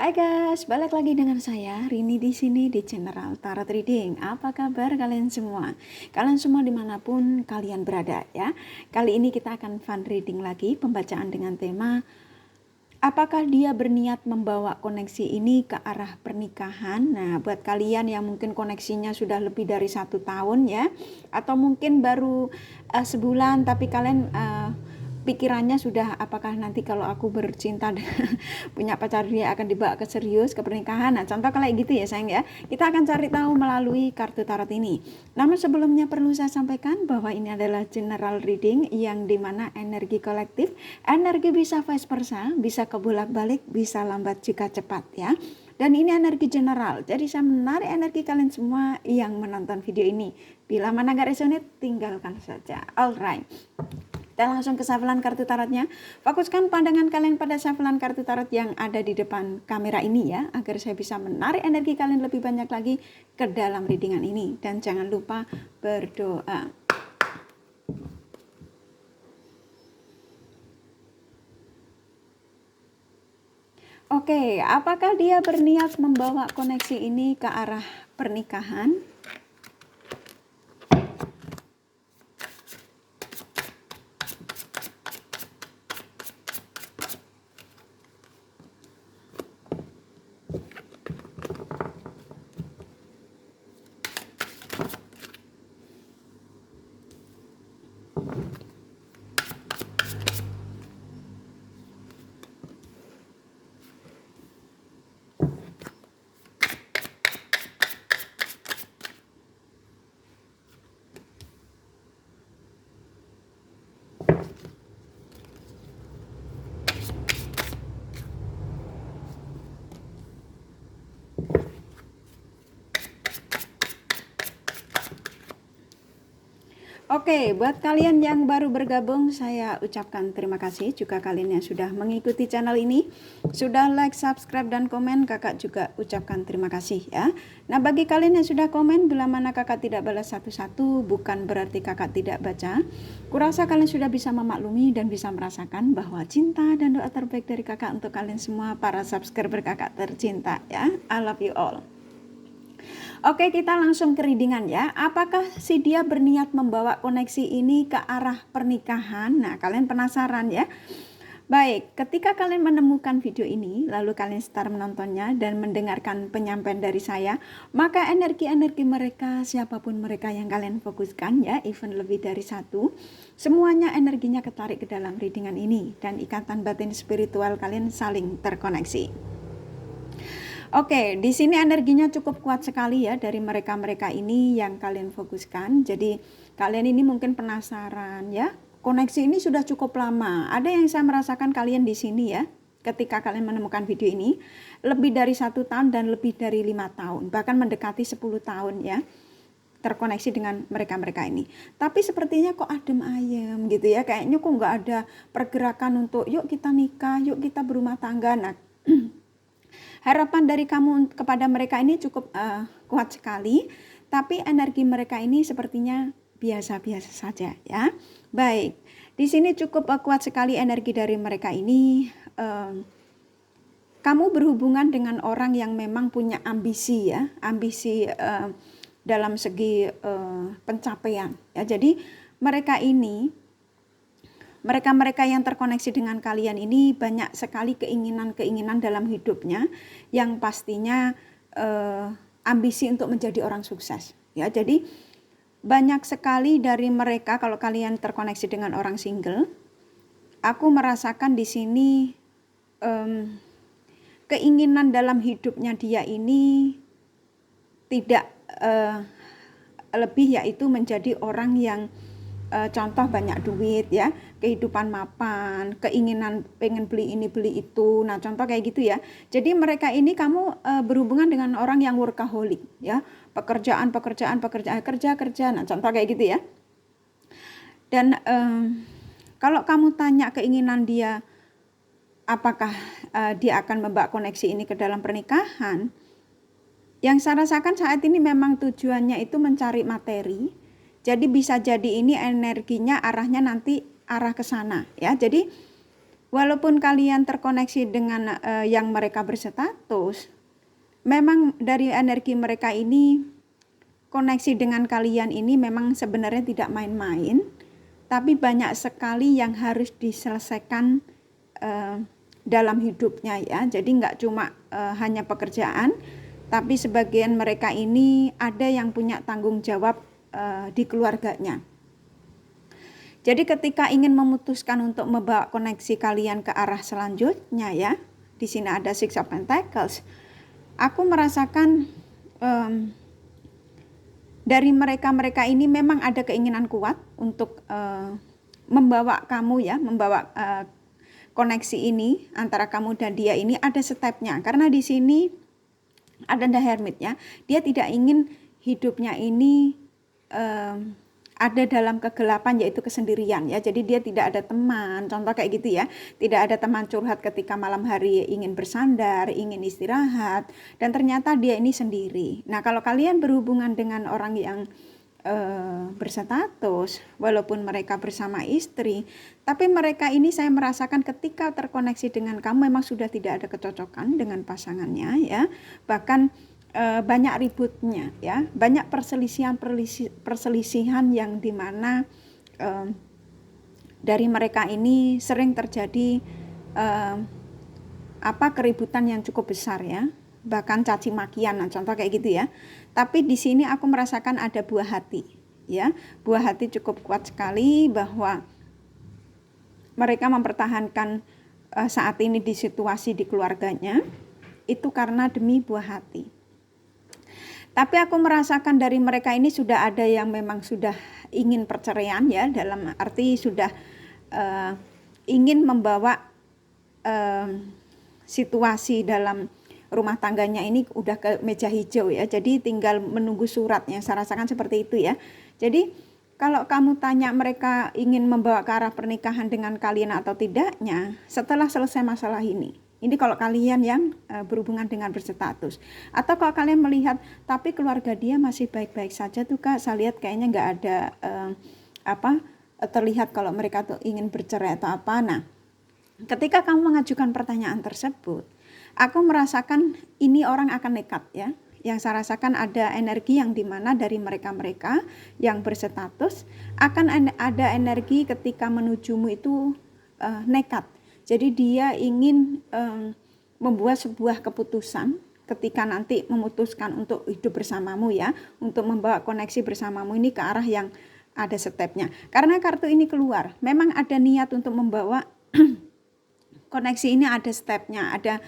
Hai guys, balik lagi dengan saya Rini di sini di General Tarot Reading. Apa kabar kalian semua? Kalian semua dimanapun kalian berada ya. Kali ini kita akan fun reading lagi, pembacaan dengan tema apakah dia berniat membawa koneksi ini ke arah pernikahan. Nah, buat kalian yang mungkin koneksinya sudah lebih dari 1 tahun ya, atau mungkin baru sebulan tapi kalian pikirannya sudah apakah nanti kalau aku bercinta punya pacar dia akan dibawa ke serius ke pernikahan. Nah, contoh kayak gitu ya sayang ya. Kita akan cari tahu melalui kartu tarot ini. Namun sebelumnya perlu saya sampaikan bahwa ini adalah general reading yang dimana energi kolektif, energi bisa vice versa, bisa kebolak-balik, bisa lambat juga cepat ya. Dan ini energi general, jadi saya menarik energi kalian semua yang menonton video ini. Bila mana gak resonate, tinggalkan saja. Alright. Kita langsung ke shufflean kartu tarotnya. Fokuskan pandangan kalian pada shufflean kartu tarot yang ada di depan kamera ini ya, agar saya bisa menarik energi kalian lebih banyak lagi ke dalam readingan ini. Dan jangan lupa berdoa. Oke, apakah dia berniat membawa koneksi ini ke arah pernikahan? Oke, buat kalian yang baru bergabung, saya ucapkan terima kasih. Juga kalian yang sudah mengikuti channel ini, sudah like, subscribe, dan komen, kakak juga ucapkan terima kasih ya. Nah, bagi kalian yang sudah komen, bila mana kakak tidak balas satu-satu, bukan berarti kakak tidak baca. Kurasa kalian sudah bisa memaklumi dan bisa merasakan bahwa cinta dan doa terbaik dari kakak untuk kalian semua, para subscriber kakak tercinta ya. I love you all. Oke, kita langsung ke readingan ya. Apakah si dia berniat membawa koneksi ini ke arah pernikahan? Nah, kalian penasaran ya? Baik, ketika kalian menemukan video ini, lalu kalian start menontonnya dan mendengarkan penyampaian dari saya, maka energi-energi mereka, siapapun mereka yang kalian fokuskan ya, even lebih dari satu, semuanya energinya ketarik ke dalam readingan ini. Dan ikatan batin spiritual kalian saling terkoneksi. Oke, di sini energinya cukup kuat sekali ya dari mereka-mereka ini yang kalian fokuskan. Jadi kalian ini mungkin penasaran ya, koneksi ini sudah cukup lama. Ada yang saya merasakan kalian di sini ya, ketika kalian menemukan video ini, lebih dari 1 tahun dan lebih dari 5 tahun, bahkan mendekati 10 tahun ya, terkoneksi dengan mereka-mereka ini. Tapi sepertinya kok adem ayem gitu ya, kayaknya kok nggak ada pergerakan untuk yuk kita nikah, yuk kita berumah tangga. Nah, harapan dari kamu kepada mereka ini cukup kuat sekali, tapi energi mereka ini sepertinya biasa-biasa saja ya. Baik, di sini cukup kuat sekali energi dari mereka ini. Kamu berhubungan dengan orang yang memang punya ambisi ya, ambisi dalam segi pencapaian ya. Jadi mereka yang terkoneksi dengan kalian ini banyak sekali keinginan-keinginan dalam hidupnya yang pastinya ambisi untuk menjadi orang sukses ya. Jadi banyak sekali dari mereka, kalau kalian terkoneksi dengan orang single, aku merasakan di sini keinginan dalam hidupnya dia ini tidak lebih, yaitu menjadi orang yang contoh banyak duit ya, kehidupan mapan, keinginan pengen beli ini beli itu. Nah, contoh kayak gitu ya. Jadi mereka ini kamu berhubungan dengan orang yang workaholic ya, pekerjaan. Nah, contoh kayak gitu ya. Dan kalau kamu tanya keinginan dia, apakah dia akan membawa koneksi ini ke dalam pernikahan, yang saya rasakan saat ini memang tujuannya itu mencari materi. Jadi bisa jadi ini energinya arahnya nanti arah ke sana ya. Jadi walaupun kalian terkoneksi dengan yang mereka berstatus, memang dari energi mereka ini, koneksi dengan kalian ini memang sebenarnya tidak main-main, tapi banyak sekali yang harus diselesaikan dalam hidupnya ya. Jadi nggak cuma hanya pekerjaan, tapi sebagian mereka ini ada yang punya tanggung jawab di keluarganya. Jadi ketika ingin memutuskan untuk membawa koneksi kalian ke arah selanjutnya ya, di sini ada Six of Pentacles. Aku merasakan dari mereka ini memang ada keinginan kuat untuk membawa kamu ya, membawa koneksi ini antara kamu dan dia ini ada stepnya. Karena di sini ada The Hermit ya, dia tidak ingin hidupnya ini ada dalam kegelapan, yaitu kesendirian ya. Jadi dia tidak ada teman, contoh kayak gitu ya. Tidak ada teman curhat ketika malam hari ingin bersandar, ingin istirahat, dan ternyata dia ini sendiri. Nah, kalau kalian berhubungan dengan orang yang berstatus, walaupun mereka bersama istri, tapi mereka ini saya merasakan ketika terkoneksi dengan kamu memang sudah tidak ada kecocokan dengan pasangannya ya. Bahkan banyak ributnya ya, banyak perselisihan yang dimana dari mereka ini sering terjadi keributan yang cukup besar ya, bahkan caci makian, nah, contoh kayak gitu ya. Tapi di sini aku merasakan ada buah hati ya, buah hati cukup kuat sekali bahwa mereka mempertahankan saat ini di situasi di keluarganya itu karena demi buah hati. Tapi aku merasakan dari mereka ini sudah ada yang memang sudah ingin perceraian ya, dalam arti sudah ingin membawa situasi dalam rumah tangganya ini udah ke meja hijau ya. Jadi tinggal menunggu suratnya, saya rasakan seperti itu ya. Jadi kalau kamu tanya mereka ingin membawa ke arah pernikahan dengan kalian atau tidaknya setelah selesai masalah ini. Ini kalau kalian yang berhubungan dengan berstatus. Atau kalau kalian melihat, tapi keluarga dia masih baik-baik saja tuh Kak. Saya lihat kayaknya nggak ada terlihat kalau mereka tuh ingin bercerai atau apa. Nah, ketika kamu mengajukan pertanyaan tersebut, aku merasakan ini orang akan nekat ya. Yang saya rasakan ada energi yang dimana dari mereka-mereka yang berstatus akan ada energi ketika menujumu itu nekat. Jadi dia ingin membuat sebuah keputusan ketika nanti memutuskan untuk hidup bersamamu ya, untuk membawa koneksi bersamamu ini ke arah yang ada stepnya. Karena kartu ini keluar, memang ada niat untuk membawa koneksi ini ada stepnya, ada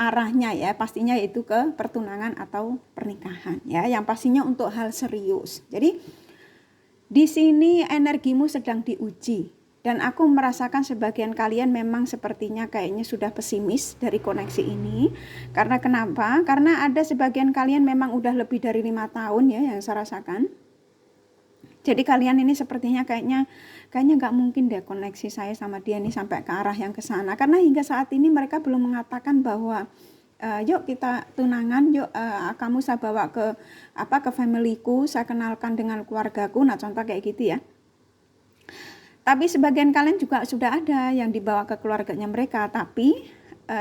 arahnya ya, pastinya yaitu ke pertunangan atau pernikahan ya, yang pastinya untuk hal serius. Jadi di sini energimu sedang diuji. Dan aku merasakan sebagian kalian memang sepertinya kayaknya sudah pesimis dari koneksi ini. Karena kenapa? Karena ada sebagian kalian memang udah lebih dari 5 tahun ya yang saya rasakan. Jadi kalian ini sepertinya kayaknya gak mungkin deh koneksi saya sama dia ini sampai ke arah yang ke sana. Karena hingga saat ini mereka belum mengatakan bahwa yuk kita tunangan, yuk kamu saya bawa ke familyku, saya kenalkan dengan keluargaku. Nah, contoh kayak gitu ya. Tapi sebagian kalian juga sudah ada yang dibawa ke keluarganya mereka, tapi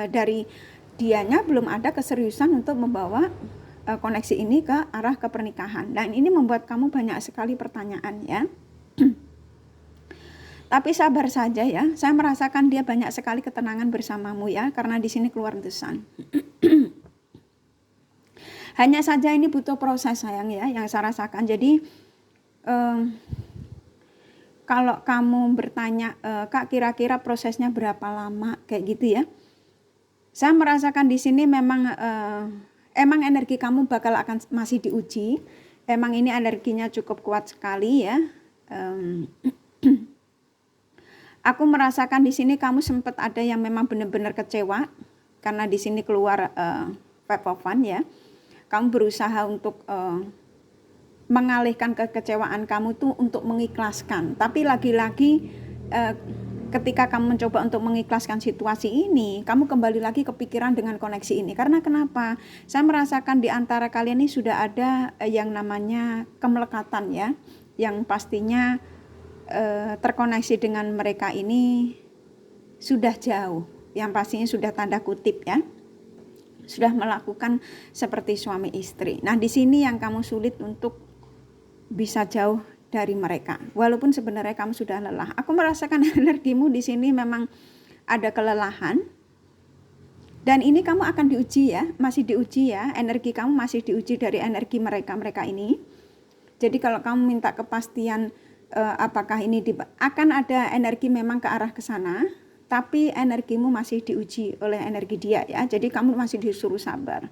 dari dianya belum ada keseriusan untuk membawa koneksi ini ke arah ke pernikahan. Dan ini membuat kamu banyak sekali pertanyaan ya. Tapi sabar saja ya, saya merasakan dia banyak sekali ketenangan bersamamu ya, karena di sini keluar The Sun. Hanya saja ini butuh proses sayang ya, yang saya rasakan. Jadi kalau kamu bertanya, Kak kira-kira prosesnya berapa lama kayak gitu ya. Saya merasakan di sini memang emang energi kamu bakal akan masih diuji. Emang ini energinya cukup kuat sekali ya. Aku merasakan di sini kamu sempat ada yang memang benar-benar kecewa karena di sini keluar Five of Wands ya. Kamu berusaha untuk mengalihkan kekecewaan kamu tuh untuk mengikhlaskan. Tapi lagi-lagi ketika kamu mencoba untuk mengikhlaskan situasi ini, kamu kembali lagi kepikiran dengan koneksi ini. Karena kenapa? Saya merasakan di antara kalian ini sudah ada yang namanya kemelekatan ya, yang pastinya terkoneksi dengan mereka ini sudah jauh, yang pastinya sudah tanda kutip ya, sudah melakukan seperti suami istri. Nah di sini yang kamu sulit untuk bisa jauh dari mereka, walaupun sebenarnya kamu sudah lelah. Aku merasakan energimu di sini memang ada kelelahan, dan ini kamu akan diuji ya, masih diuji ya, energi kamu masih diuji dari energi mereka ini. Jadi kalau kamu minta kepastian apakah ini akan ada energi memang ke arah ke sana, tapi energimu masih diuji oleh energi dia ya. Jadi kamu masih disuruh sabar.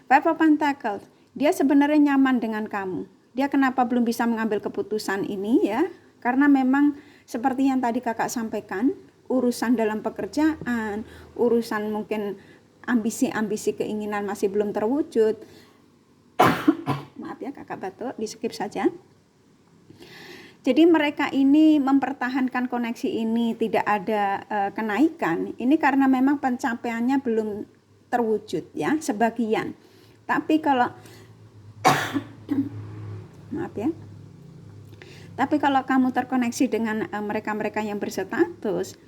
Five of Pentacles, dia sebenarnya nyaman dengan kamu. Dia kenapa belum bisa mengambil keputusan ini ya? Karena memang seperti yang tadi kakak sampaikan, urusan dalam pekerjaan, urusan mungkin ambisi-ambisi keinginan masih belum terwujud. Maaf ya kakak batuk, di skip saja. Jadi mereka ini mempertahankan koneksi ini tidak ada kenaikan. Ini karena memang pencapaiannya belum terwujud ya, sebagian. Tapi kalau maaf ya. Tapi kalau kamu terkoneksi dengan mereka-mereka yang berstatus,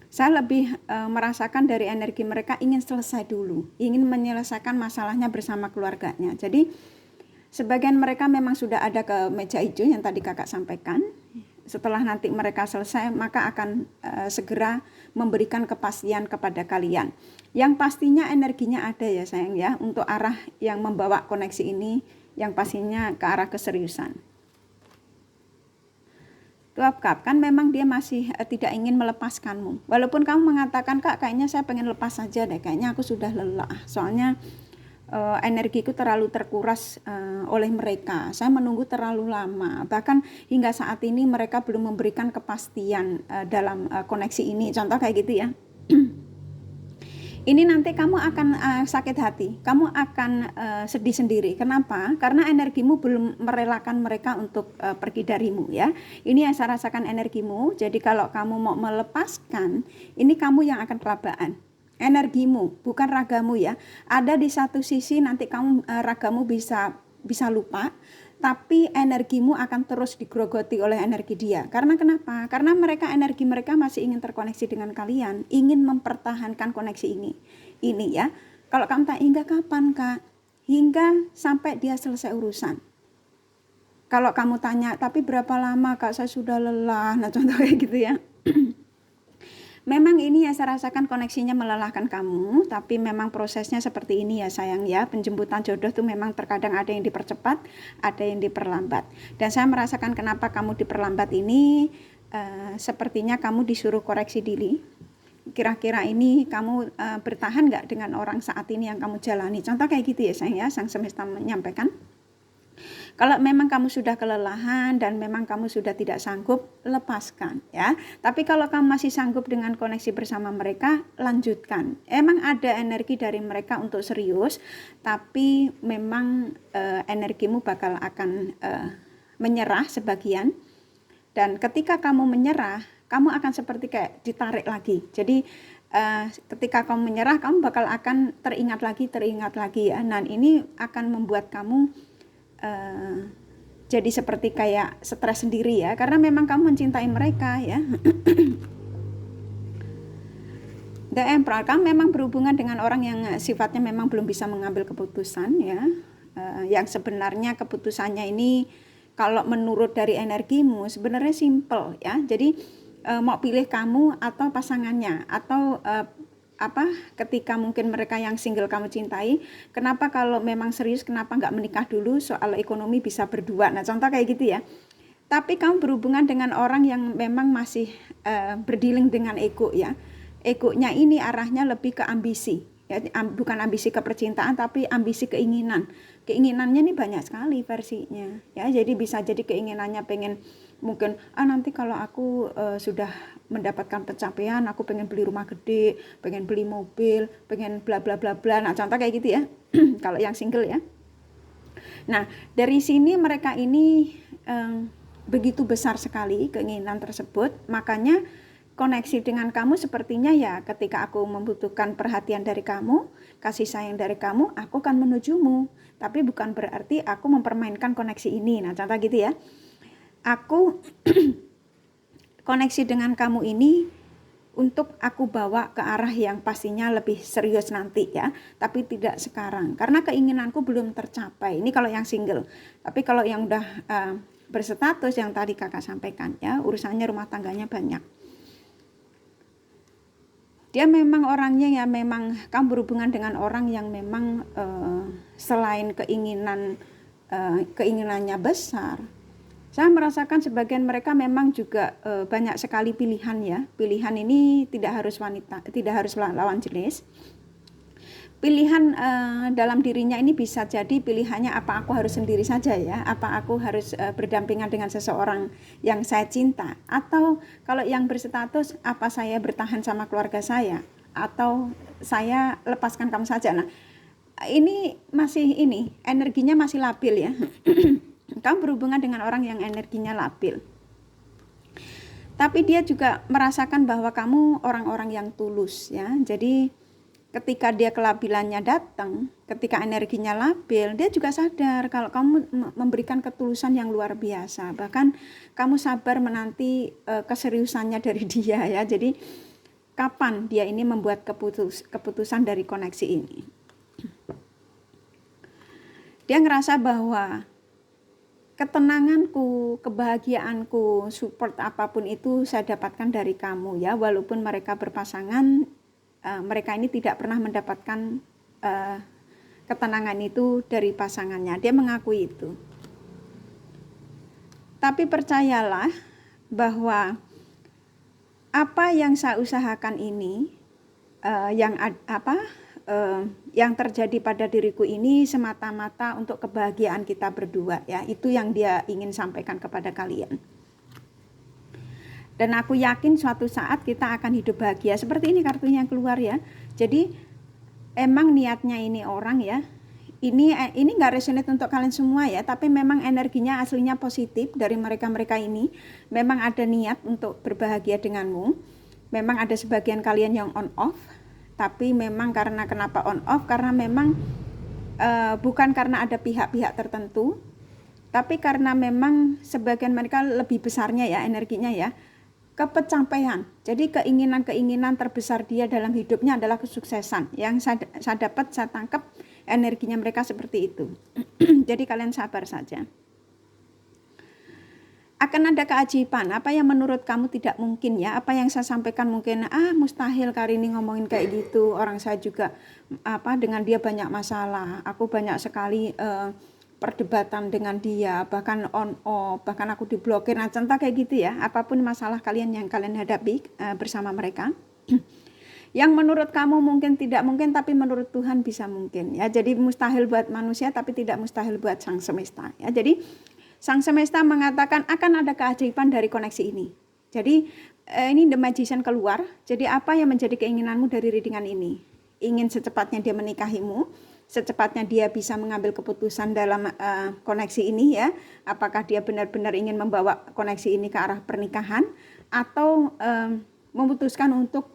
saya lebih merasakan dari energi mereka ingin selesai dulu, ingin menyelesaikan masalahnya bersama keluarganya. Jadi sebagian mereka memang sudah ada ke meja hijau yang tadi kakak sampaikan. Setelah nanti mereka selesai, maka akan segera memberikan kepastian kepada kalian. Yang pastinya energinya ada ya sayang ya, untuk arah yang membawa koneksi ini, yang pastinya ke arah keseriusan. Tuap Cup, kan memang dia masih tidak ingin melepaskanmu. Walaupun kamu mengatakan, kak kayaknya saya pengen lepas saja deh, kayaknya aku sudah lelah. Soalnya energiku terlalu terkuras oleh mereka. Saya menunggu terlalu lama. Bahkan hingga saat ini mereka belum memberikan kepastian dalam koneksi ini. Contoh kayak gitu ya. Ini nanti kamu akan sakit hati, kamu akan sedih sendiri. Kenapa? Karena energimu belum merelakan mereka untuk pergi darimu ya. Ini yang saya rasakan energimu. Jadi kalau kamu mau melepaskan, ini kamu yang akan kelabaan. Energimu, bukan ragamu ya. Ada di satu sisi nanti kamu ragamu bisa lupa, tapi energimu akan terus digerogoti oleh energi dia. Karena kenapa? Karena energi mereka masih ingin terkoneksi dengan kalian, ingin mempertahankan koneksi ini ya. Kalau kamu tanya hingga kapan kak? Hingga sampai dia selesai urusan. Kalau kamu tanya, tapi berapa lama kak? Saya sudah lelah. Nah contoh kayak gitu ya. Memang ini ya saya rasakan koneksinya melelahkan kamu, tapi memang prosesnya seperti ini ya sayang ya. Penjemputan jodoh tuh memang terkadang ada yang dipercepat, ada yang diperlambat. Dan saya merasakan kenapa kamu diperlambat ini, sepertinya kamu disuruh koreksi diri. Kira-kira ini kamu bertahan nggak dengan orang saat ini yang kamu jalani? Contoh kayak gitu ya sayang ya, sang semesta menyampaikan. Kalau memang kamu sudah kelelahan dan memang kamu sudah tidak sanggup, lepaskan ya. Tapi kalau kamu masih sanggup dengan koneksi bersama mereka, lanjutkan. Emang ada energi dari mereka untuk serius, tapi memang energimu bakal akan menyerah sebagian. Dan ketika kamu menyerah, kamu akan seperti kayak ditarik lagi. Jadi ketika kamu menyerah, kamu bakal akan teringat lagi ya. Nah ini akan membuat kamu jadi seperti kayak stres sendiri ya, karena memang kamu mencintai mereka ya. The Emperor, kamu memang berhubungan dengan orang yang sifatnya memang belum bisa mengambil keputusan ya, yang sebenarnya keputusannya ini kalau menurut dari energimu sebenarnya simple ya. Jadi mau pilih kamu atau pasangannya, atau ketika mungkin mereka yang single kamu cintai, kenapa kalau memang serius kenapa nggak menikah dulu, soal ekonomi bisa berdua. Nah contoh kayak gitu ya. Tapi kamu berhubungan dengan orang yang memang masih berdealing dengan ego ya. Egonya ini arahnya lebih ke ambisi ya, bukan ambisi ke percintaan tapi ambisi keinginan. Keinginannya ini banyak sekali versinya ya. Jadi bisa jadi keinginannya pengen mungkin nanti kalau aku sudah mendapatkan pencapaian, aku pengen beli rumah gede, pengen beli mobil, pengen bla bla bla bla. Nah contoh kayak gitu ya. Kalau yang single ya. Nah dari sini mereka ini begitu besar sekali keinginan tersebut, makanya koneksi dengan kamu sepertinya ya, ketika aku membutuhkan perhatian dari kamu, kasih sayang dari kamu, aku akan menujumu. Tapi bukan berarti aku mempermainkan koneksi ini. Nah contoh gitu ya. Aku koneksi dengan kamu ini untuk aku bawa ke arah yang pastinya lebih serius nanti ya, tapi tidak sekarang karena keinginanku belum tercapai. Ini kalau yang single. Tapi kalau yang udah berstatus yang tadi kakak sampaikan ya, urusannya rumah tangganya banyak. Dia memang orangnya ya, memang kamu berhubungan dengan orang yang memang selain keinginannya besar, saya merasakan sebagian mereka memang juga banyak sekali pilihan ya. Pilihan ini tidak harus wanita, tidak harus lawan jenis. Pilihan dalam dirinya ini bisa jadi pilihannya apa aku harus sendiri saja ya, apa aku harus berdampingan dengan seseorang yang saya cinta, atau kalau yang berstatus apa saya bertahan sama keluarga saya, atau saya lepaskan kamu saja. Nah, ini energinya masih labil ya. Kamu berhubungan dengan orang yang energinya labil. Tapi dia juga merasakan bahwa kamu orang-orang yang tulus ya. Jadi ketika dia kelabilannya datang, ketika energinya labil, dia juga sadar kalau kamu memberikan ketulusan yang luar biasa. Bahkan kamu sabar menanti keseriusannya dari dia ya. Jadi kapan dia ini membuat keputusan dari koneksi ini. Dia ngerasa bahwa ketenanganku, kebahagiaanku, support apapun itu saya dapatkan dari kamu ya. Walaupun mereka berpasangan, mereka ini tidak pernah mendapatkan ketenangan itu dari pasangannya. Dia mengakui itu. Tapi percayalah bahwa apa yang saya usahakan ini, yang terjadi pada diriku ini semata-mata untuk kebahagiaan kita berdua ya. Itu yang dia ingin sampaikan kepada kalian. Dan aku yakin suatu saat kita akan hidup bahagia. Seperti ini kartunya yang keluar ya. Jadi emang niatnya ini orang ya. Ini enggak resonate untuk kalian semua ya, tapi memang energinya aslinya positif dari mereka-mereka ini. Memang ada niat untuk berbahagia denganmu. Memang ada sebagian kalian yang on off. Tapi memang kenapa on off? Karena memang bukan karena ada pihak-pihak tertentu, tapi karena memang sebagian mereka lebih besarnya ya energinya ya, kepencapaian. Jadi keinginan terbesar dia dalam hidupnya adalah kesuksesan. Yang saya dapat, saya tangkap energinya mereka seperti itu. Jadi kalian sabar saja. Akan ada keajaiban, apa yang menurut kamu tidak mungkin ya, apa yang saya sampaikan mungkin mustahil Karini ngomongin kayak gitu, orang saya juga dengan dia banyak masalah, aku banyak sekali perdebatan dengan dia, bahkan on off, bahkan aku diblokir, nah contoh kayak gitu ya, apapun masalah kalian yang kalian hadapi bersama mereka. Yang menurut kamu mungkin tidak mungkin, tapi menurut Tuhan bisa mungkin ya. Jadi mustahil buat manusia, tapi tidak mustahil buat Sang Semesta ya. Jadi Sang Semesta mengatakan akan ada keajaiban dari koneksi ini. Jadi ini The Magician keluar. Jadi apa yang menjadi keinginanmu dari readingan ini? Ingin secepatnya dia menikahimu, secepatnya dia bisa mengambil keputusan dalam koneksi ini ya. Apakah dia benar-benar ingin membawa koneksi ini ke arah pernikahan, atau memutuskan untuk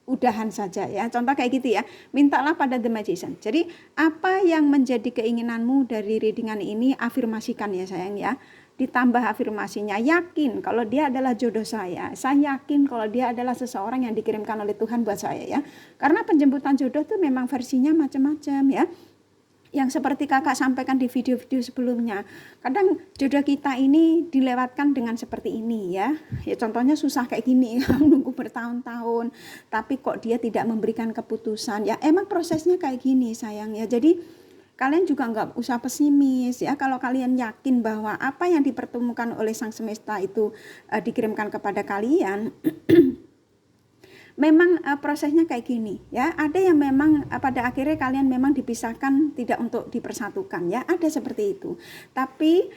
udahan saja ya. Contoh kayak gitu ya. Mintalah pada The Magician. Jadi apa yang menjadi keinginanmu dari readingan ini, afirmasikan ya sayang ya. Ditambah afirmasinya, yakin kalau dia adalah jodoh saya. Saya yakin kalau dia adalah seseorang yang dikirimkan oleh Tuhan buat saya ya. Karena penjemputan jodoh itu memang versinya macam-macam ya. Yang seperti kakak sampaikan di video-video sebelumnya, kadang jodoh kita ini dilewatkan dengan seperti ini ya. Ya contohnya susah kayak gini, nunggu bertahun-tahun, tapi kok dia tidak memberikan keputusan. Ya emang prosesnya kayak gini sayang ya. Jadi kalian juga nggak usah pesimis ya. Kalau kalian yakin bahwa apa yang dipertemukan oleh Sang Semesta itu dikirimkan kepada kalian, memang prosesnya kayak gini ya. Ada yang memang pada akhirnya kalian memang dipisahkan, tidak untuk dipersatukan ya, ada seperti itu. Tapi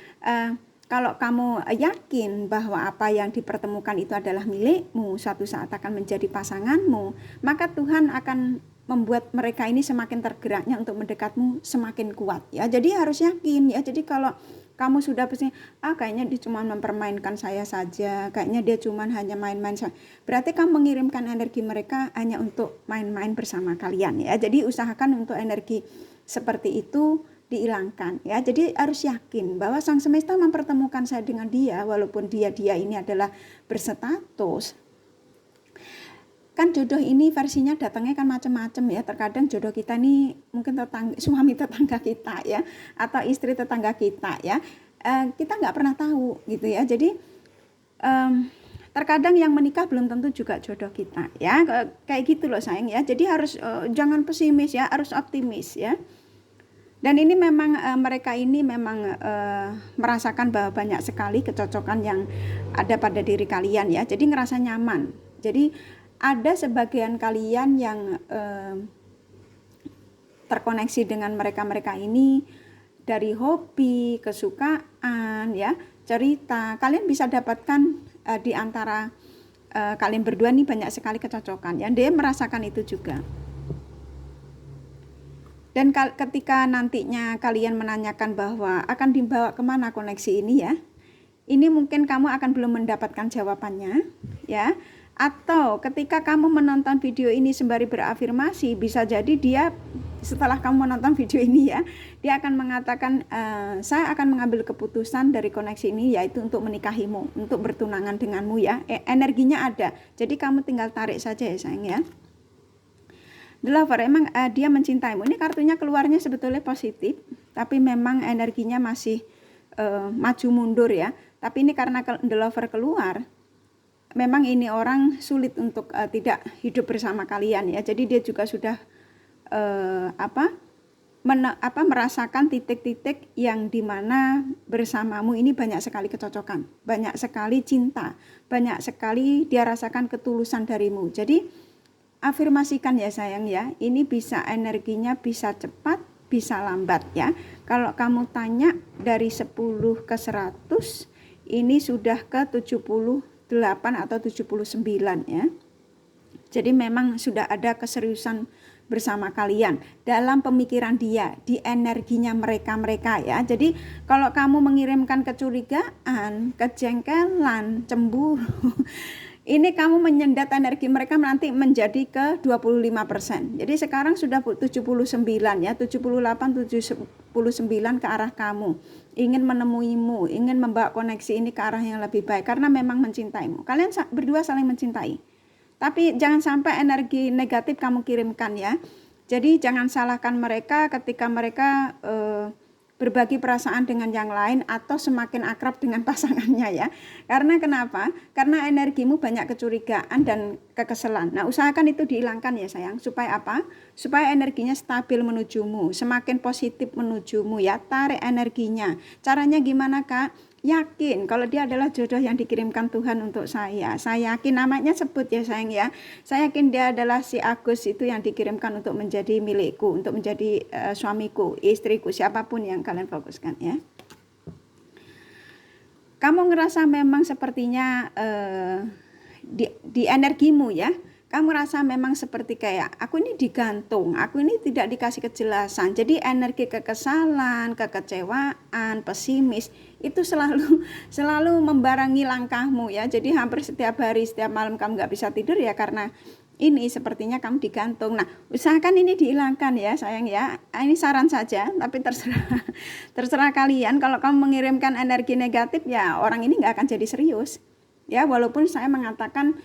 kalau kamu yakin bahwa apa yang dipertemukan itu adalah milikmu, suatu saat akan menjadi pasanganmu, maka Tuhan akan membuat mereka ini semakin tergeraknya untuk mendekatmu semakin kuat ya. Jadi harus yakin ya. Jadi kalau kamu sudah pasti kayaknya dia cuma mempermainkan saya saja, kayaknya dia cuma hanya main-main saja, berarti kamu mengirimkan energi mereka hanya untuk main-main bersama kalian ya. Jadi usahakan untuk energi seperti itu dihilangkan ya. Jadi harus yakin bahwa Sang Semesta mempertemukan saya dengan dia, walaupun dia ini adalah berstatus. kan jodoh ini versinya datangnya kan macam-macam ya. Terkadang jodoh kita ini mungkin suami tetangga kita ya, atau istri tetangga kita ya. Kita nggak pernah tahu gitu ya. Jadi terkadang yang menikah belum tentu juga jodoh kita ya. Kayak gitu loh sayang ya. Jadi harus jangan pesimis ya, harus optimis ya. Dan ini memang mereka ini memang merasakan bahwa banyak sekali kecocokan yang ada pada diri kalian ya. Jadi ngerasa nyaman. Jadi ada sebagian kalian yang terkoneksi dengan mereka-mereka ini dari hobi, kesukaan ya, cerita. Kalian bisa dapatkan di antara kalian berdua nih banyak sekali kecocokan ya. Dia merasakan itu juga. Dan ketika nantinya kalian menanyakan bahwa akan dibawa kemana koneksi ini ya, ini mungkin kamu akan belum mendapatkan jawabannya ya. Atau ketika kamu menonton video ini sembari berafirmasi, bisa jadi dia setelah kamu menonton video ini ya, dia akan mengatakan saya akan mengambil keputusan dari koneksi ini, yaitu untuk menikahimu, untuk bertunangan denganmu ya. Energinya ada, jadi kamu tinggal tarik saja ya sayang ya. The Lover, emang dia mencintaimu. Ini kartunya keluarnya sebetulnya positif, tapi memang energinya masih maju mundur ya. Tapi ini karena The Lover keluar, memang ini orang sulit untuk tidak hidup bersama kalian ya. Jadi dia juga sudah merasakan titik-titik yang dimana bersamamu ini banyak sekali kecocokan, banyak sekali cinta, banyak sekali dia rasakan ketulusan darimu. Jadi afirmasikan ya sayang ya, ini bisa energinya bisa cepat, bisa lambat ya. Kalau kamu tanya dari 10 ke 100, ini sudah ke 78 atau 79 ya. Jadi memang sudah ada keseriusan bersama kalian dalam pemikiran dia, di energinya mereka ya. Jadi kalau kamu mengirimkan kecurigaan, kejengkelan, cemburu, ini kamu menyendat energi mereka nanti menjadi ke 25%. Jadi sekarang sudah 79 ya, 78, 79 ke arah kamu. Ingin menemuimu, ingin membawa koneksi ini ke arah yang lebih baik karena memang mencintaimu. Kalian berdua saling mencintai. Tapi jangan sampai energi negatif kamu kirimkan ya. Jadi jangan salahkan mereka ketika mereka berbagi perasaan dengan yang lain atau semakin akrab dengan pasangannya ya. Karena kenapa? Karena energimu banyak kecurigaan dan kekesalan. Nah, usahakan itu dihilangkan ya sayang. Supaya apa? Supaya energinya stabil menujumu, semakin positif menujumu ya. Tarik energinya. Caranya gimana Kak? Yakin kalau dia adalah jodoh yang dikirimkan Tuhan untuk saya. Saya yakin, namanya sebut ya sayang ya. Saya yakin dia adalah si Agus itu yang dikirimkan untuk menjadi milikku, untuk menjadi suamiku, istriku, siapapun yang kalian fokuskan ya. Kamu ngerasa memang sepertinya di energimu ya. Kamu rasa memang seperti kayak aku ini digantung, aku ini tidak dikasih kejelasan. Jadi energi kekesalan, kekecewaan, pesimis itu selalu membarengi langkahmu ya. Jadi hampir setiap hari, setiap malam kamu nggak bisa tidur ya karena ini sepertinya kamu digantung. Nah, usahakan ini dihilangkan ya sayang ya. Ini saran saja, tapi terserah kalian. Kalau kamu mengirimkan energi negatif ya orang ini nggak akan jadi serius. Ya walaupun saya mengatakan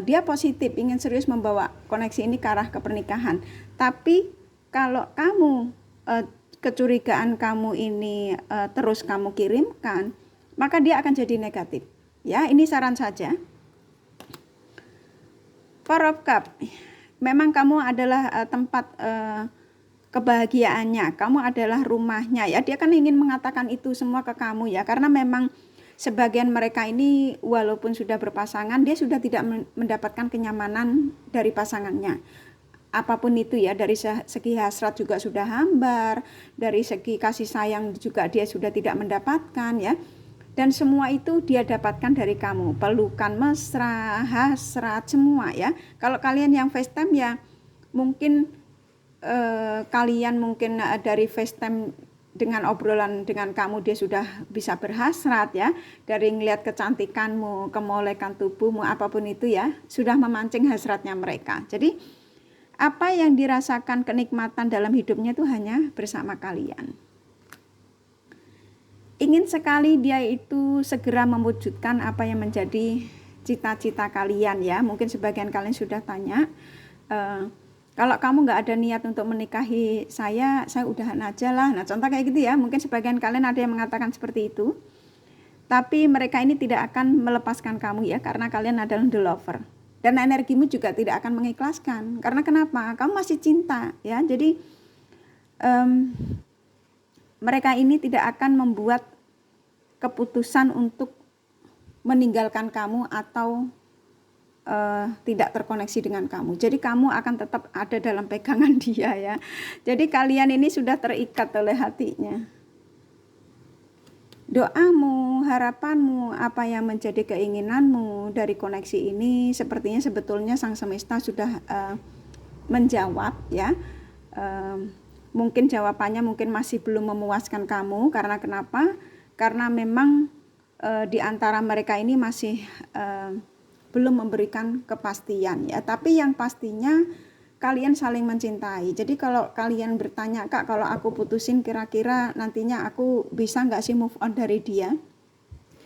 dia positif, ingin serius membawa koneksi ini ke arah kepernikahan. Tapi kalau kamu kecurigaan kamu ini terus kamu kirimkan, maka dia akan jadi negatif. Ya, ini saran saja. Four of Cups, memang kamu adalah tempat kebahagiaannya, kamu adalah rumahnya ya. Dia kan ingin mengatakan itu semua ke kamu ya, karena memang sebagian mereka ini walaupun sudah berpasangan, dia sudah tidak mendapatkan kenyamanan dari pasangannya. Apapun itu ya, dari segi hasrat juga sudah hambar, dari segi kasih sayang juga dia sudah tidak mendapatkan ya. Dan semua itu dia dapatkan dari kamu, pelukan mesra, hasrat, semua ya. Kalau kalian yang FaceTime ya mungkin kalian mungkin dari FaceTime dengan obrolan dengan kamu dia sudah bisa berhasrat ya, dari ngelihat kecantikanmu, kemolekan tubuhmu, apapun itu ya, sudah memancing hasratnya mereka. Jadi apa yang dirasakan kenikmatan dalam hidupnya itu hanya bersama kalian. Ingin sekali dia itu segera mewujudkan apa yang menjadi cita-cita kalian ya. Mungkin sebagian kalian sudah tanya, kalau kamu nggak ada niat untuk menikahi saya udahan aja lah. Nah contoh kayak gitu ya, mungkin sebagian kalian ada yang mengatakan seperti itu. Tapi mereka ini tidak akan melepaskan kamu ya, karena kalian adalah the lover. Dan energimu juga tidak akan mengikhlaskan. Karena kenapa? Kamu masih cinta ya. Jadi mereka ini tidak akan membuat keputusan untuk meninggalkan kamu atau tidak terkoneksi dengan kamu. Jadi kamu akan tetap ada dalam pegangan dia ya. Jadi kalian ini sudah terikat oleh hatinya. Doamu, harapanmu, apa yang menjadi keinginanmu dari koneksi ini, sepertinya sebetulnya Sang Semesta sudah menjawab ya. Mungkin jawabannya mungkin masih belum memuaskan kamu. Karena kenapa? Karena memang di antara mereka ini masih belum memberikan kepastian ya. Tapi yang pastinya kalian saling mencintai. Jadi kalau kalian bertanya, Kak, kalau aku putusin kira-kira nantinya aku bisa nggak sih move on dari dia?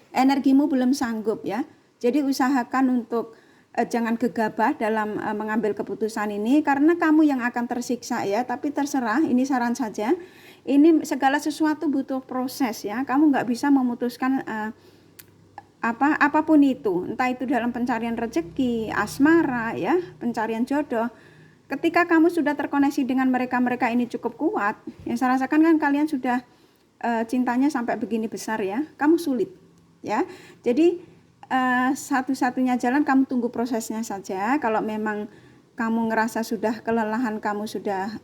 Energimu belum sanggup ya. Jadi usahakan untuk jangan gegabah dalam mengambil keputusan ini, karena kamu yang akan tersiksa ya. Tapi terserah, ini saran saja. Ini segala sesuatu butuh proses ya. Kamu nggak bisa memutuskan apapun itu, entah itu dalam pencarian rezeki, asmara ya, pencarian jodoh. Ketika kamu sudah terkoneksi dengan mereka ini cukup kuat, yang saya rasakan kan kalian sudah cintanya sampai begini besar ya, kamu sulit ya. Jadi satu-satunya jalan kamu tunggu prosesnya saja. Kalau memang kamu ngerasa sudah kelelahan, kamu sudah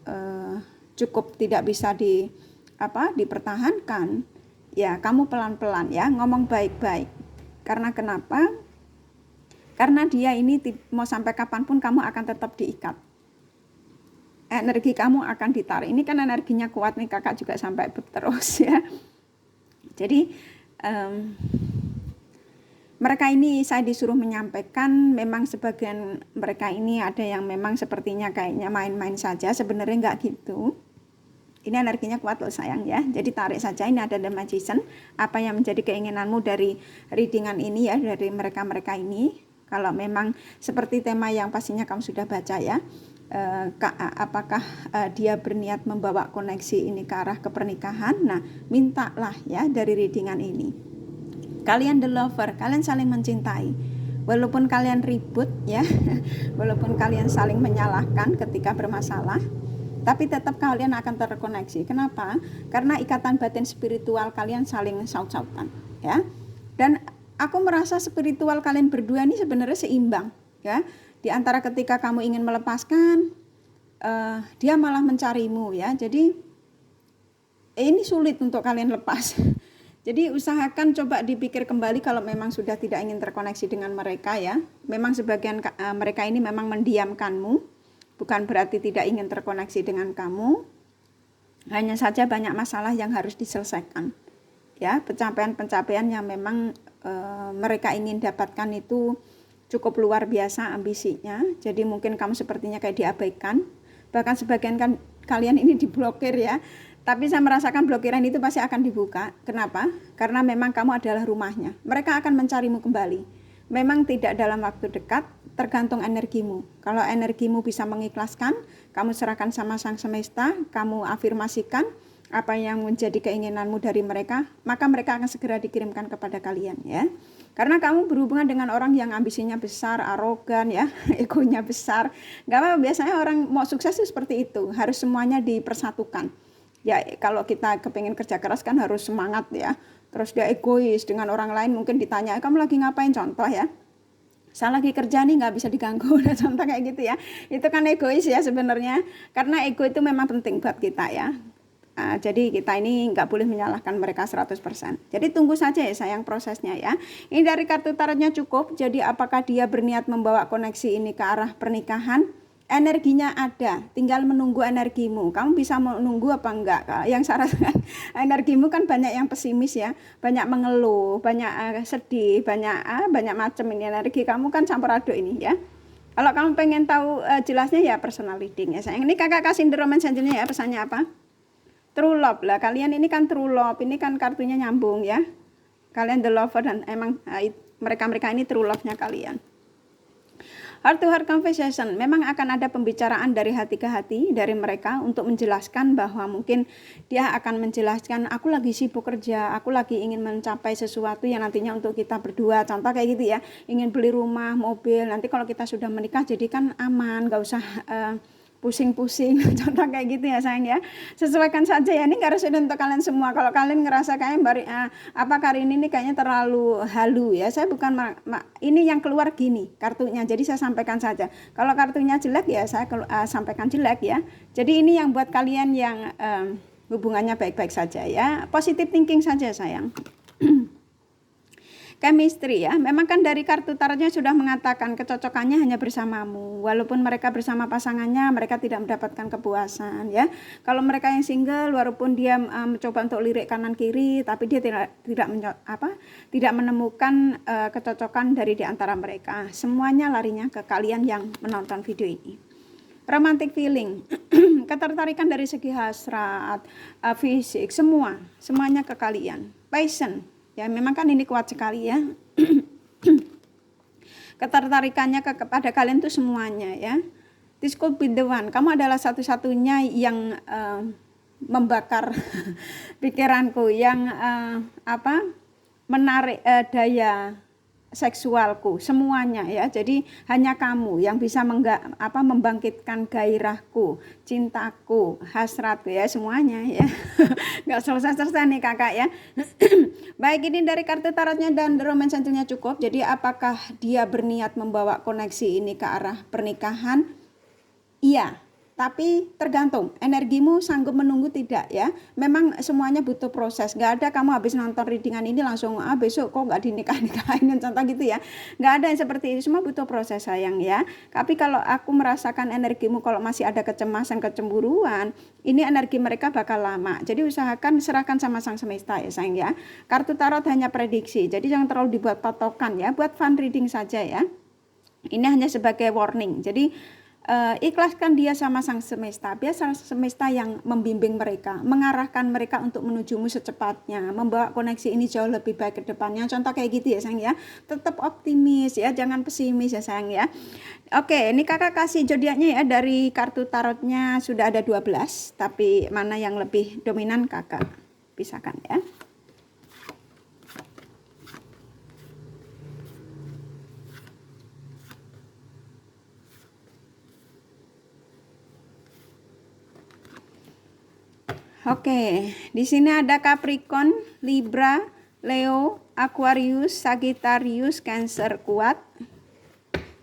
cukup tidak bisa dipertahankan, ya kamu pelan-pelan ya, ngomong baik-baik. Karena kenapa? Karena dia ini mau sampai kapanpun kamu akan tetap diikat. Energi kamu akan ditarik. Ini kan energinya kuat nih, kakak juga sampai terus ya. Jadi mereka ini saya disuruh menyampaikan, memang sebagian mereka ini ada yang memang sepertinya kayaknya main-main saja, sebenarnya enggak gitu. Ini energinya kuat loh sayang ya. Jadi tarik saja, ini ada The Magician. Apa yang menjadi keinginanmu dari readingan ini ya, dari mereka-mereka ini. Kalau memang seperti tema yang pastinya kamu sudah baca ya. Apakah dia berniat membawa koneksi ini ke arah kepernikahan? Nah, mintalah ya dari readingan ini. Kalian the lover, kalian saling mencintai. Walaupun kalian ribut ya, walaupun kalian saling menyalahkan ketika bermasalah, tapi tetap kalian akan terkoneksi. Kenapa? Karena ikatan batin spiritual kalian saling saut-sautan ya. Dan aku merasa spiritual kalian berdua ini sebenarnya seimbang ya. Di antara ketika kamu ingin melepaskan, dia malah mencarimu ya. Jadi ini sulit untuk kalian lepas. Jadi usahakan coba dipikir kembali kalau memang sudah tidak ingin terkoneksi dengan mereka ya. Memang sebagian mereka ini memang mendiamkanmu, bukan berarti tidak ingin terkoneksi dengan kamu. Hanya saja banyak masalah yang harus diselesaikan. Ya, pencapaian-pencapaian yang memang mereka ingin dapatkan itu cukup luar biasa ambisinya. Jadi mungkin kamu sepertinya kayak diabaikan. Bahkan sebagian kalian ini diblokir ya. Tapi saya merasakan blokiran itu pasti akan dibuka. Kenapa? Karena memang kamu adalah rumahnya. Mereka akan mencarimu kembali. Memang tidak dalam waktu dekat, tergantung energimu. Kalau energimu bisa mengikhlaskan, kamu serahkan sama Sang Semesta, kamu afirmasikan apa yang menjadi keinginanmu dari mereka, maka mereka akan segera dikirimkan kepada kalian ya. Karena kamu berhubungan dengan orang yang ambisinya besar, arogan ya, egonya besar. Gak apa-apa, biasanya orang mau sukses itu seperti itu, harus semuanya dipersatukan. Ya kalau kita kepengen kerja keras kan harus semangat ya. Terus dia egois dengan orang lain, mungkin ditanya, kamu lagi ngapain, contoh ya. Saya lagi kerja nih, nggak bisa diganggu, nah, contoh kayak gitu ya. Itu kan egois ya sebenarnya, karena ego itu memang penting buat kita ya. Jadi kita ini nggak boleh menyalahkan mereka 100%. Jadi tunggu saja ya sayang prosesnya ya. Ini dari kartu tarotnya cukup. Jadi apakah dia berniat membawa koneksi ini ke arah pernikahan? Energinya ada, tinggal menunggu energimu. Kamu bisa menunggu apa enggak? Yang saya rasakan energimu kan banyak yang pesimis ya, banyak mengeluh, banyak sedih, banyak macam ini energi kamu kan campur aduk ini ya. Kalau kamu pengen tahu jelasnya ya personal reading ya sayang. Ini kakak kasih the romance angelnya ya, pesannya apa? True love lah, kalian ini kan true love, ini kan kartunya nyambung ya. Kalian the lover dan emang mereka-mereka ini true love-nya kalian. Heart to heart conversation, memang akan ada pembicaraan dari hati ke hati dari mereka untuk menjelaskan bahwa mungkin dia akan menjelaskan, aku lagi sibuk kerja, aku lagi ingin mencapai sesuatu yang nantinya untuk kita berdua, contoh kayak gitu ya, ingin beli rumah, mobil, nanti kalau kita sudah menikah jadi kan aman, gak usah pusing-pusing, contoh kayak gitu ya sayang ya. Sesuaikan saja ya, ini harus untuk kalian semua. Kalau kalian ngerasa kayak apa Karini ini kayaknya terlalu halu ya, saya bukan ini yang keluar gini kartunya, jadi saya sampaikan saja. Kalau kartunya jelek ya saya sampaikan jelek ya. Jadi ini yang buat kalian yang hubungannya baik-baik saja ya, positive thinking saja sayang. Chemistry ya, memang kan dari kartu tarotnya sudah mengatakan kecocokannya hanya bersamamu. Walaupun mereka bersama pasangannya, mereka tidak mendapatkan kepuasan ya. Kalau mereka yang single, walaupun dia mencoba untuk lirik kanan kiri, tapi dia tidak menemukan kecocokan dari di antara mereka. Semuanya larinya ke kalian yang menonton video ini. Romantic feeling, ketertarikan dari segi hasrat, fisik, semuanya ke kalian. Passion. Ya memang kan ini kuat sekali ya. Ketertarikannya kepada kalian tuh semuanya ya. This could be the one. Kamu adalah satu-satunya yang membakar pikiranku, yang menarik daya seksualku, semuanya ya. Jadi hanya kamu yang bisa membangkitkan gairahku, cintaku, hasratku ya, semuanya ya. Nggak selesai-selesai nih kakak ya. Baik, ini dari kartu tarotnya dan romance angel-nya cukup. Jadi apakah dia berniat membawa koneksi ini ke arah pernikahan? Iya. Tapi tergantung, energimu sanggup menunggu tidak ya. Memang semuanya butuh proses. Gak ada kamu habis nonton readingan ini langsung besok kok gak dinikah-nikahin, contoh gitu ya. Gak ada yang seperti itu, semua butuh proses sayang ya. Tapi kalau aku merasakan energimu kalau masih ada kecemasan, kecemburuan, ini energi mereka bakal lama. Jadi usahakan serahkan sama sang semesta ya sayang ya. Kartu tarot hanya prediksi, jadi jangan terlalu dibuat patokan ya. Buat fun reading saja ya. Ini hanya sebagai warning. Jadi ikhlaskan dia sama sang semesta, biar sang semesta yang membimbing mereka, mengarahkan mereka untuk menujumu secepatnya, membawa koneksi ini jauh lebih baik ke depannya. Contoh kayak gitu ya sayang ya. Tetap optimis ya, jangan pesimis ya sayang ya. Oke, ini kakak kasih zodiaknya ya. Dari kartu tarotnya sudah ada 12, tapi mana yang lebih dominan kakak pisahkan ya. Oke, di sini ada Capricorn, Libra, Leo, Aquarius, Sagittarius, Cancer kuat.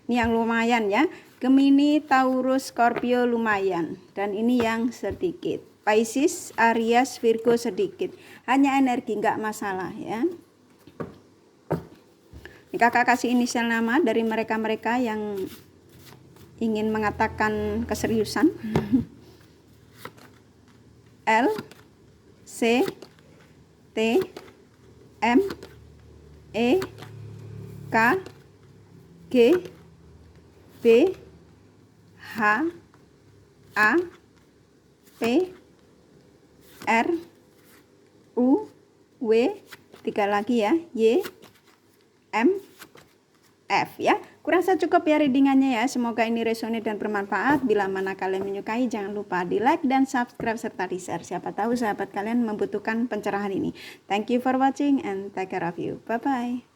Ini yang lumayan ya. Gemini, Taurus, Scorpio lumayan. Dan ini yang sedikit. Pisces, Aries, Virgo sedikit. Hanya energi, nggak masalah ya. Ini kakak kasih inisial nama dari mereka-mereka yang ingin mengatakan keseriusan. L, C, T, M, E, K, G, B, H, A, P, R, U, W, 3 lagi ya, Y, M, F ya. Kurasa cukup ya readingannya ya. Semoga ini resonate dan bermanfaat. Bila mana kalian menyukai, jangan lupa di like dan subscribe serta di share. Siapa tahu sahabat kalian membutuhkan pencerahan ini. Thank you for watching and take care of you. Bye bye.